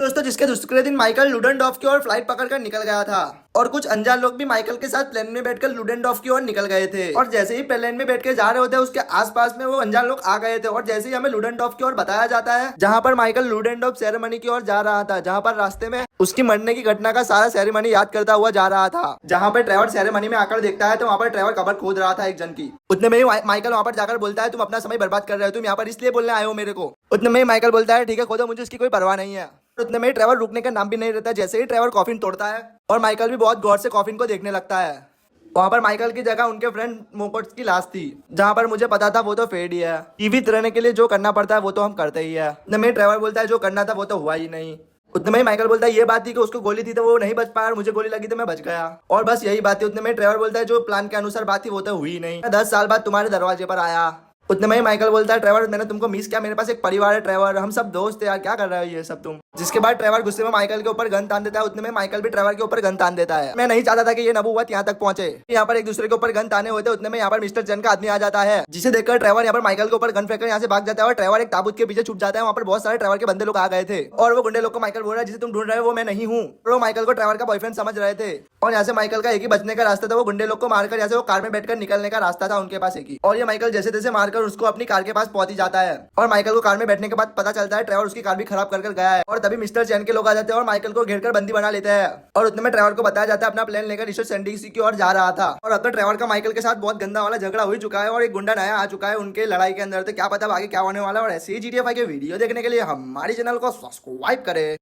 दोस्तों जिसके दूसरे दिन माइकल लुडेनडॉर्फ की ओर फ्लाइट पकड़कर निकल गया था और कुछ अनजान लोग भी माइकल के साथ प्लेन में बैठकर लुडेनडॉर्फ की ओर निकल गए थे। और जैसे ही प्लेन में बैठ के जा रहे होते उसके आसपास में वो अनजान लोग आ गए थे और जैसे ही हमें लुडेनडॉर्फ की ओर बताया जाता है जहां पर माइकल लुडेनडॉर्फ सेरेमनी की ओर जा रहा था, जहां पर रास्ते में उसकी मरने की घटना का सारा सेरेमनी याद करता हुआ जा रहा था। जहां पर ट्रेवर सेरेमनी में आकर देखता है तो वहां पर ट्रेवर कबर खोद रहा था एक जन की। उतने में ही माइकल वहां पर जाकर बोलता है तुम अपना समय बर्बाद कर रहे हो, तुम यहाँ पर इसलिए बोलने आए हो मेरे को। उतने में ही माइकल बोलता है ठीक है खोदो, मुझे इसकी कोई परवाह नहीं है। उतने में ही ट्रेवर रुकने का नाम भी नहीं रहता। जैसे ही ट्रेवर कॉफिन तोड़ता है और माइकल भी बहुत गौर से कॉफिन को देखने लगता है। वहां पर माइकल की जगह उनके फ्रेंड मोकोट्स की लाश थी, जहां पर मुझे पता था वो तो फेड ही है। जीवित रहने के लिए जो करना पड़ता है वो तो हम करते ही है। उतने में ट्रेवर बोलता है जो करना था वो तो हुआ ही नहीं। उतने में ही माइकल बोलता है ये बात थी कि उसको गोली थी तो वो नहीं बच पाया और मुझे गोली लगी तो मैं बच गया, और बस यही बात थी। उतने में ट्रेवर बोलता है जो प्लान के अनुसार बात थी वो तो हुई नहीं। मैं 10 साल बाद तुम्हारे दरवाजे पर आया। उतने में ही माइकल बोलता है ट्रेवर मैंने तुमको मिस किया, मेरे पास एक परिवार है ट्रेवर, हम सब दोस्त है यार, क्या कर रहे हो ये सब तुम। जिसके बाद ट्रेवर गुस्से में माइकल के ऊपर गन तान देता है। उतने में माइकल भी ट्रेवर के ऊपर गन तान देता है। मैं नहीं चाहता था कि ये नबूवत यहाँ तक पहुंचे। यहाँ पर एक दूसरे के ऊपर गन ताने होते। उतने में यहाँ पर मिस्टर जन का आदमी आ जाता है, जिसे देखकर ट्रेवर यहाँ पर माइकल के ऊपर गन फेंककर यहाँ से भाग जाता है और ट्रेवर एक ताबूत के पीछे छुप जाता है। वहाँ पर बहुत सारे ट्रेवर के बंदे लोग आ गए थे और वो गुंडे लोग को माइकल बोल रहा है जिसे तुम ढूंढ रहे हो वो मैं नहीं हूँ। और वो माइकल को ट्रेवर का बॉयफ्रेंड समझ रहे थे और यहाँ से माइकल का एक ही बचने का रास्ता था, वो गुंडे लोग को मारकर यहाँ से वो कार में बैठकर निकलने का रास्ता था उनके पास एक ही। और ये माइकल जैसे तैसे मारकर उसको अपनी कार के पास पहुंच ही जाता है। और माइकल को कार में बैठने के बाद पता चलता है ट्रेवर उसकी कार भी खराब कर गया है। और तभी मिस्टर चैन के लोग आ जाते हैं और माइकल को घेरकर बंदी बना लेते हैं। और उतने में ट्रेवर को बताया जाता है अपना प्लेन लेकर रिचर्ड सैंडिस की ओर जा रहा था। और अब तो ट्रेवर का माइकल के साथ बहुत गंदा वाला झगड़ा हो चुका है और एक गुंडा नया आ चुका है उनके लड़ाई के अंदर। तो क्या पता आगे क्या होने वाला है। और ऐसे ही GTA 5 के वीडियो देखने के लिए हमारे चैनल को सब्सक्राइब करें।